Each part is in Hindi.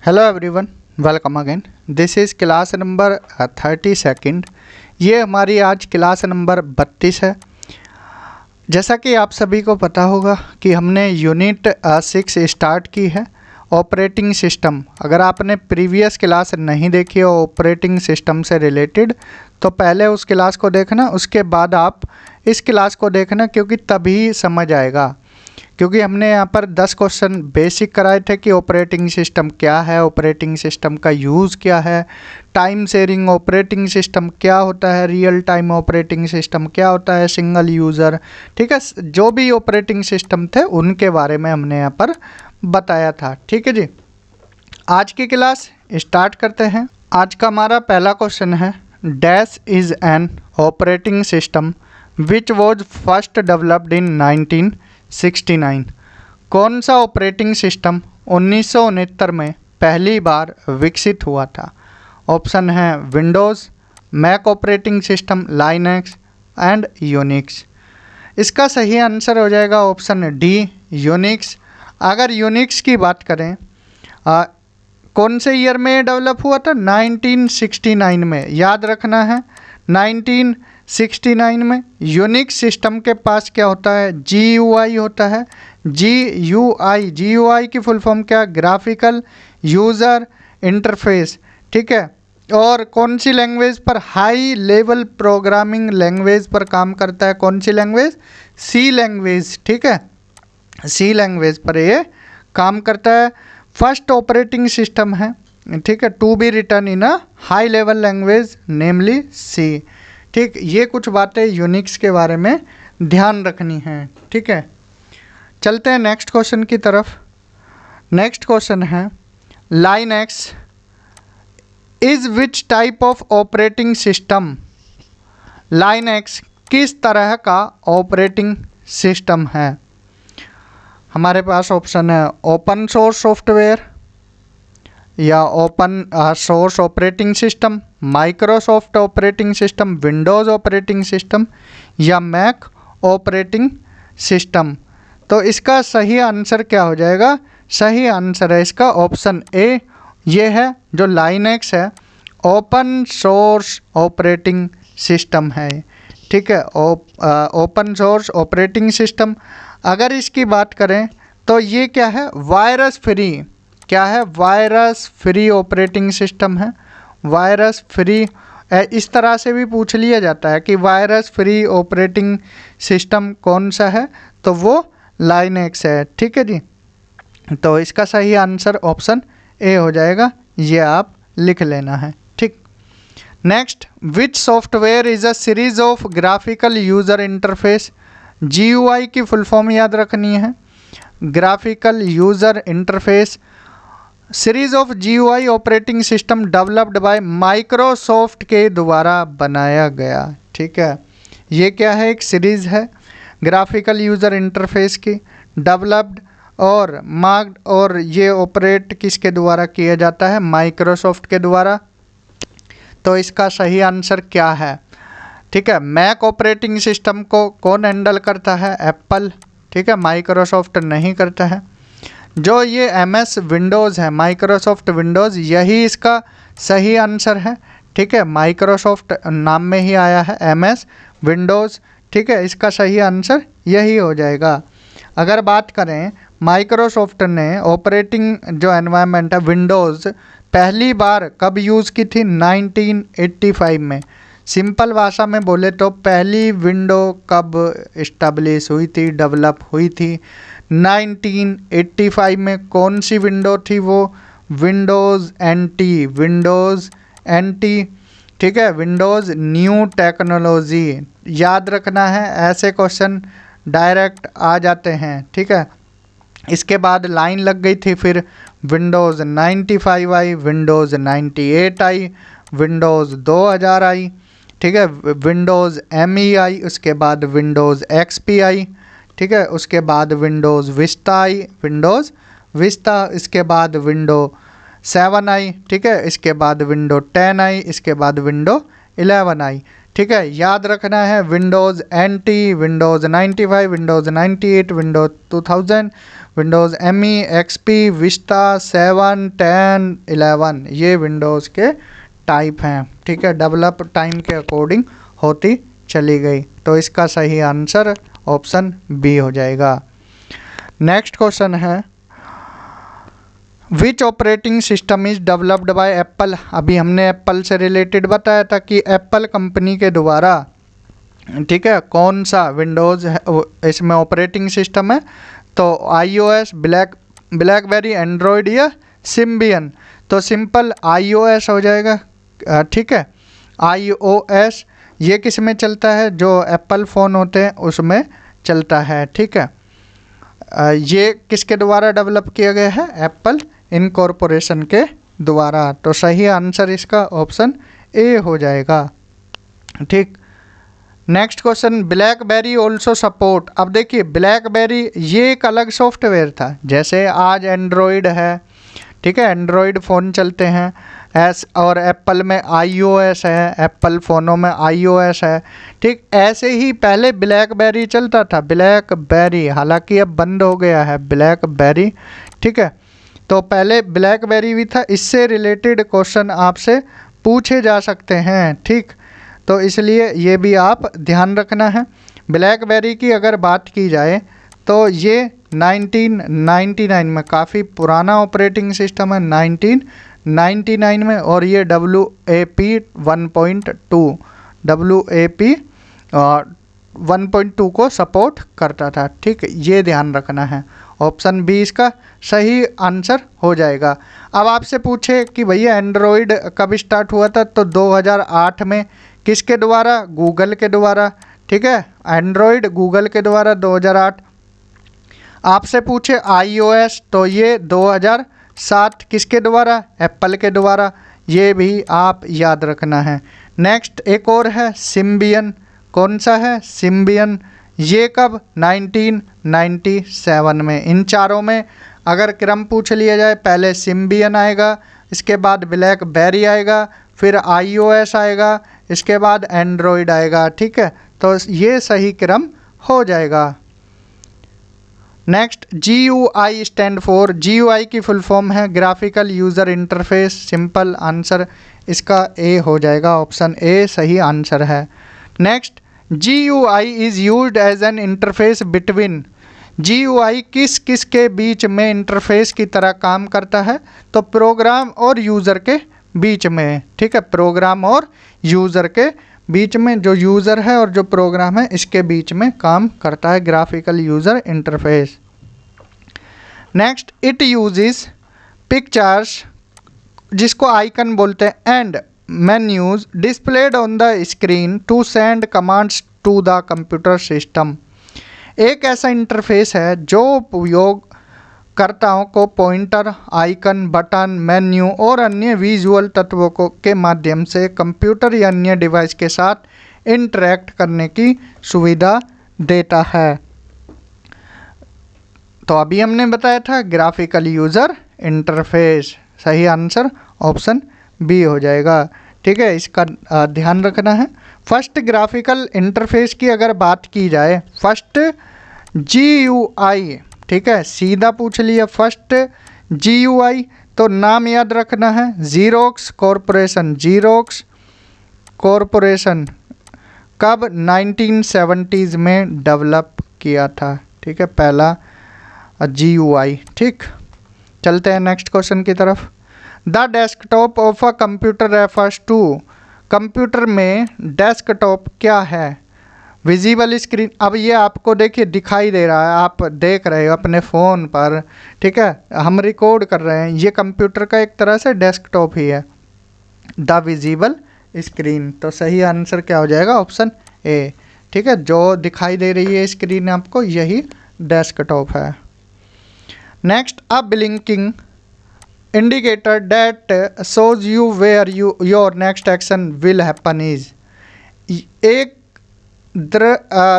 Hello everyone, welcome again. This is class number 32। ये हमारी आज क्लास नंबर 32 है। जैसा कि आप सभी को पता होगा कि हमने यूनिट 6 स्टार्ट की है, ऑपरेटिंग सिस्टम। अगर आपने प्रीवियस क्लास नहीं देखी हो ऑपरेटिंग सिस्टम से रिलेटेड, तो पहले उस क्लास को देखना, उसके बाद आप इस क्लास को देखना, क्योंकि तभी समझ आएगा। क्योंकि हमने यहाँ पर 10 क्वेश्चन बेसिक कराए थे कि ऑपरेटिंग सिस्टम क्या है, ऑपरेटिंग सिस्टम का यूज़ क्या है, टाइम शेयरिंग ऑपरेटिंग सिस्टम क्या होता है, रियल टाइम ऑपरेटिंग सिस्टम क्या होता है, सिंगल यूज़र, ठीक है। जो भी ऑपरेटिंग सिस्टम थे उनके बारे में हमने यहाँ पर बताया था। ठीक है जी, आज की क्लास स्टार्ट करते हैं। आज का हमारा पहला क्वेश्चन है, dash is an operating system which was first developed in 1969। कौन सा ऑपरेटिंग सिस्टम 1969 में पहली बार विकसित हुआ था? ऑप्शन है Windows, Mac operating system, Linux and Unix. इसका सही आंसर हो जाएगा ऑप्शन डी, यूनिक्स। अगर यूनिक्स की बात करें, कौन से ईयर में डेवलप हुआ था? 1969 में। याद रखना है, 1969 में। यूनिक्स सिस्टम के पास क्या होता है? GUI होता है। GUI की फुल फॉर्म क्या? Graphical user interface. ठीक है। और कौन सी लैंग्वेज पर? हाई लेवल प्रोग्रामिंग लैंग्वेज पर काम करता है। कौन सी लैंग्वेज? सी लैंग्वेज। ठीक है, सी लैंग्वेज पर ये काम करता है। फर्स्ट ऑपरेटिंग सिस्टम है, ठीक है, to be written in a high level language namely C. ठीक, ये कुछ बातें यूनिक्स के बारे में ध्यान रखनी है। ठीक है, चलते हैं नेक्स्ट क्वेश्चन की तरफ। नेक्स्ट क्वेश्चन है, Linux is which type of operating system? Linux किस तरह का ऑपरेटिंग सिस्टम है? हमारे पास ऑप्शन है ओपन सोर्स सॉफ्टवेयर, या open source operating system, Microsoft operating system, Windows operating system, या मैक ऑपरेटिंग सिस्टम। तो इसका सही आंसर क्या हो जाएगा? सही आंसर है इसका ऑप्शन ए। ये है जो लाइनक्स है, ओपन सोर्स ऑपरेटिंग सिस्टम है। ठीक है, ओपन सोर्स ऑपरेटिंग सिस्टम। अगर इसकी बात करें तो ये क्या है? Virus free. क्या है? वायरस फ्री ऑपरेटिंग सिस्टम है। वायरस फ्री, इस तरह से भी पूछ लिया जाता है कि वायरस फ्री ऑपरेटिंग सिस्टम कौन सा है, तो वो लाइनक्स है। ठीक है जी, तो इसका सही आंसर ऑप्शन ए हो जाएगा, ये आप लिख लेना है। ठीक, next, which software is a series of graphical user interface? GUI की फुल फॉर्म याद रखनी है, graphical user interface. Series of GUI operating system developed by Microsoft के द्वारा बनाया गया। ठीक है, ये क्या है? एक सीरीज़ है ग्राफिकल यूज़र इंटरफेस की, डेवलप्ड और मार्क्ड, और ये ऑपरेट किसके द्वारा किया जाता है? माइक्रोसॉफ्ट के द्वारा। तो इसका सही आंसर क्या है? ठीक है, मैक ऑपरेटिंग सिस्टम को कौन हैंडल करता है? एप्पल। ठीक है, माइक्रोसॉफ्ट नहीं करता है। जो ये MS विंडोज़ है, माइक्रोसॉफ्ट विंडोज़, यही इसका सही आंसर है। ठीक है, माइक्रोसॉफ्ट नाम में ही आया है MS विंडोज़। ठीक है, इसका सही आंसर यही हो जाएगा। अगर बात करें, माइक्रोसॉफ्ट ने ऑपरेटिंग जो एनवायरनमेंट है विंडोज़ पहली बार कब यूज़ की थी? 1985 में। सिंपल भाषा में बोले तो पहली विंडो कब इस्टेब्लिश हुई थी, डेवलप हुई थी? 1985 में। कौन सी विंडो थी वो? Windows NT, Windows NT। ठीक है, विंडोज़ न्यू टेक्नोलॉजी। याद रखना है, ऐसे क्वेश्चन डायरेक्ट आ जाते हैं। ठीक है, इसके बाद लाइन लग गई थी, फिर विंडोज़ 95 आई, विंडोज़ 98 आई, विंडोज़ 2000 आई। ठीक है, विंडोज़ ME आई, उसके बाद विंडोज़ XP आई। ठीक है, उसके बाद विंडोज़ विस्टा आई, विंडोज़ विस्टा। इसके बाद विंडो 7 आई। ठीक है, इसके बाद विंडो 10 आई, इसके बाद विंडो 11 आई। ठीक है, याद रखना है Windows NT, Windows 95, Windows 98, Windows 2000, Windows ME, XP, Vista 7, 10, 11 ये विंडोज़ के टाइप हैं। ठीक है, डेवलप टाइम के अकॉर्डिंग होती चली गई। तो इसका सही आंसर ऑप्शन बी हो जाएगा। नेक्स्ट क्वेश्चन है which operating system is developed by Apple. अभी हमने एप्पल से रिलेटेड बताया था कि एप्पल कंपनी के द्वारा, ठीक है, कौन सा विंडोज़ है इसमें ऑपरेटिंग सिस्टम है। तो iOS, ब्लैकबेरी, एंड्रॉयड या सिम्बियन। तो सिंपल iOS हो जाएगा। ठीक है, iOS ये किस में चलता है, जो एप्पल फ़ोन होते हैं उसमें चलता है। ठीक है, ये किसके द्वारा डेवलप किया गया है, एप्पल इनकॉर्पोरेशन के द्वारा। तो सही आंसर इसका ऑप्शन ए हो जाएगा। ठीक, next question blackberry also support. अब देखिए ब्लैकबेरी ये एक अलग सॉफ्टवेयर था, जैसे आज एंड्रॉयड है, ठीक है, एंड्रॉयड फ़ोन चलते हैं और एप्पल में iOS है, एप्पल फ़ोनों में iOS है। ठीक, ऐसे ही पहले ब्लैकबेरी चलता था, ब्लैकबेरी, हालांकि अब बंद हो गया है ब्लैकबेरी। ठीक है, तो पहले ब्लैकबेरी भी था। इससे रिलेटेड क्वेश्चन आपसे पूछे जा सकते हैं। ठीक, तो इसलिए ये भी आप ध्यान रखना है। ब्लैकबेरी की अगर बात की जाए तो ये 1999 में, काफ़ी पुराना ऑपरेटिंग सिस्टम है 1999 में, और ये WAP 1.2 को सपोर्ट करता था। ठीक, ये ध्यान रखना है। ऑप्शन बी इसका सही आंसर हो जाएगा। अब आपसे पूछे कि भैया एंड्रॉयड कब स्टार्ट हुआ था, तो 2008 में। किसके द्वारा, गूगल के द्वारा। ठीक है, एंड्रॉयड गूगल के द्वारा 2008। आपसे पूछे iOS तो ये 2007 किसके द्वारा, एप्पल के द्वारा। ये भी आप याद रखना है। नेक्स्ट एक और है सिम्बियन। कौन सा है, सिम्बियन। ये कब, 1997 में। इन चारों में अगर क्रम पूछ लिया जाए, पहले सिम्बियन आएगा, इसके बाद ब्लैकबेरी आएगा, फिर iOS आएगा, इसके बाद एंड्रॉयड आएगा। ठीक है, तो ये सही क्रम हो जाएगा। Next GUI stand for. GUI की फुल फॉर्म है graphical user interface. Simple answer इसका ए हो जाएगा, ऑप्शन ए सही आंसर है। Next GUI is used as an interface between. GUI किस किस के बीच में इंटरफेस की तरह काम करता है, तो प्रोग्राम और यूज़र के बीच में। ठीक है, प्रोग्राम और यूज़र के बीच में, जो यूज़र है और जो प्रोग्राम है इसके बीच में काम करता है graphical user interface. Next it uses pictures, जिसको आइकन बोलते हैं, and menus displayed on the screen to send commands to the computer system. एक ऐसा इंटरफेस है जो उपयोगकर्ताओं को पॉइंटर, आइकन, बटन, मेन्यू और अन्य विजुअल तत्वों को के माध्यम से कंप्यूटर या अन्य डिवाइस के साथ इंटरैक्ट करने की सुविधा देता है। तो अभी हमने बताया था ग्राफिकल यूज़र इंटरफेस। सही आंसर ऑप्शन बी हो जाएगा। ठीक है, इसका ध्यान रखना है। फर्स्ट ग्राफिकल इंटरफेस की अगर बात की जाए, फर्स्ट GUI, ठीक है, सीधा पूछ लिया फर्स्ट GUI, तो नाम याद रखना है ज़ीरोक्स कॉरपोरेशन। ज़ीरोक्स कॉरपोरेशन कब, 1970s में डेवलप किया था। ठीक है, पहला GUI। ठीक, चलते हैं नेक्स्ट क्वेश्चन की तरफ। The desktop of a computer refers to. Computer में डेस्कटॉप क्या है, विजिबल स्क्रीन। अब ये आपको देखिए दिखाई दे रहा है, आप देख रहे हो अपने फ़ोन पर। ठीक है, हम रिकॉर्ड कर रहे हैं, ये कंप्यूटर का एक तरह से डेस्कटॉप ही है, द विजिबल स्क्रीन। तो सही आंसर क्या हो जाएगा, ऑप्शन ए। ठीक है, जो दिखाई दे रही है स्क्रीन आपको, यही डेस्कटॉप है। Next a blinking indicator that shows you where your next action will happen is. एक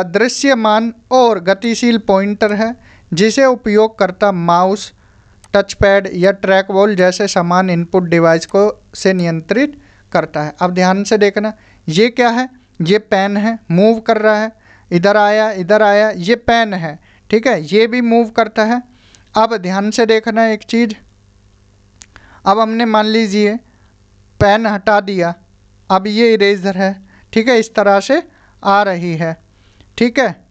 दृश्यमान और गतिशील पॉइंटर है जिसे उपयोगकर्ता माउस, टचपैड या ट्रैक बॉल जैसे समान इनपुट डिवाइस को से नियंत्रित करता है। अब ध्यान से देखना, ये क्या है, ये पेन है, मूव कर रहा है, इधर आया, ये पेन है। ठीक है, ये भी मूव करता है। अब ध्यान से देखना एक चीज़, अब हमने मान लीजिए पेन हटा दिया, अब ये इरेजर है, ठीक है, इस तरह से आ रही है, ठीक है।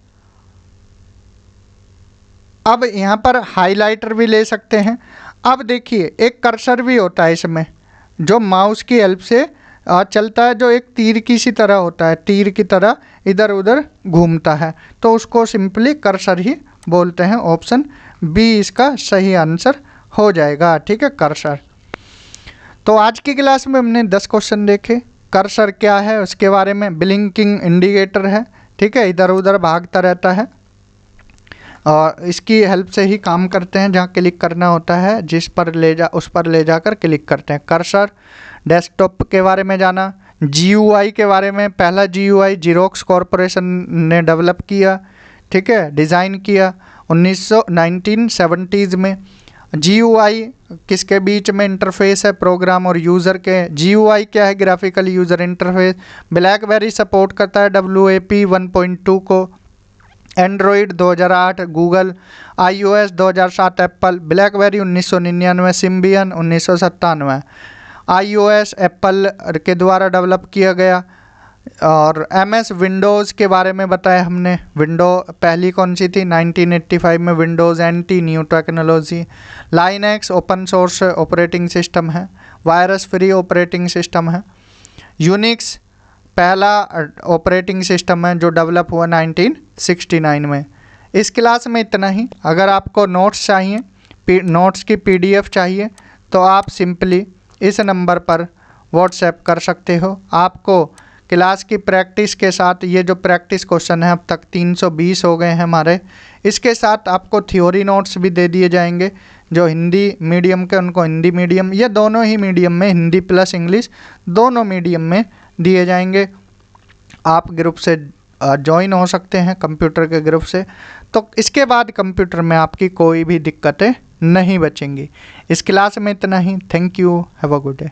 अब यहाँ पर हाइलाइटर भी ले सकते हैं। अब देखिए एक कर्सर भी होता है इसमें, जो माउस की हेल्प से चलता है, जो एक तीर की सी तरह होता है, तीर की तरह इधर उधर घूमता है, तो उसको सिंपली कर्सर ही बोलते हैं। ऑप्शन बी इसका सही आंसर हो जाएगा, ठीक है, कर्सर। तो आज की क्लास में हमने 10 क्वेश्चन देखे। कर्सर क्या है उसके बारे में, ब्लिंकिंग इंडिकेटर है, ठीक है, इधर उधर भागता रहता है और इसकी हेल्प से ही काम करते हैं। जहाँ क्लिक करना होता है जिस पर उस पर ले जाकर क्लिक करते हैं। कर्सर। डेस्कटॉप के बारे में जाना, GUI के बारे में। पहला GUI जीरोक्स कॉरपोरेशन ने डेवलप किया, ठीक है, डिज़ाइन किया 1970s में। GUI किसके बीच में इंटरफेस है, प्रोग्राम और यूज़र के। GUI क्या है, graphical user interface. Blackberry support करता है WAP 1.2 को। Android 2008 Google, iOS 2007 Apple, blackberry 1999, Symbian 1997। iOS Apple के द्वारा डेवलप किया गया। और MS विंडोज़ के बारे में बताया हमने। विंडो पहली कौन सी थी, 1985 में Windows NT, new technology. Linux open source operating system है, वायरस फ्री ऑपरेटिंग सिस्टम है। यूनिक्स पहला ऑपरेटिंग सिस्टम है जो डेवलप हुआ 1969 में। इस क्लास में इतना ही। अगर आपको नोट्स चाहिए, नोट्स की PDF चाहिए, तो आप सिंपली इस नंबर पर व्हाट्सएप कर सकते हो। आपको क्लास की प्रैक्टिस के साथ, ये जो प्रैक्टिस क्वेश्चन है अब तक 320 हो गए हैं हमारे, इसके साथ आपको थ्योरी नोट्स भी दे दिए जाएंगे। जो हिंदी मीडियम के उनको हिंदी मीडियम, ये दोनों ही मीडियम में, हिंदी प्लस इंग्लिश दोनों मीडियम में दिए जाएंगे। आप ग्रुप से ज्वाइन हो सकते हैं, कंप्यूटर के ग्रुप से। तो इसके बाद कंप्यूटर में आपकी कोई भी दिक्कतें नहीं बचेंगी। इस क्लास में इतना ही। Thank you, have a good day.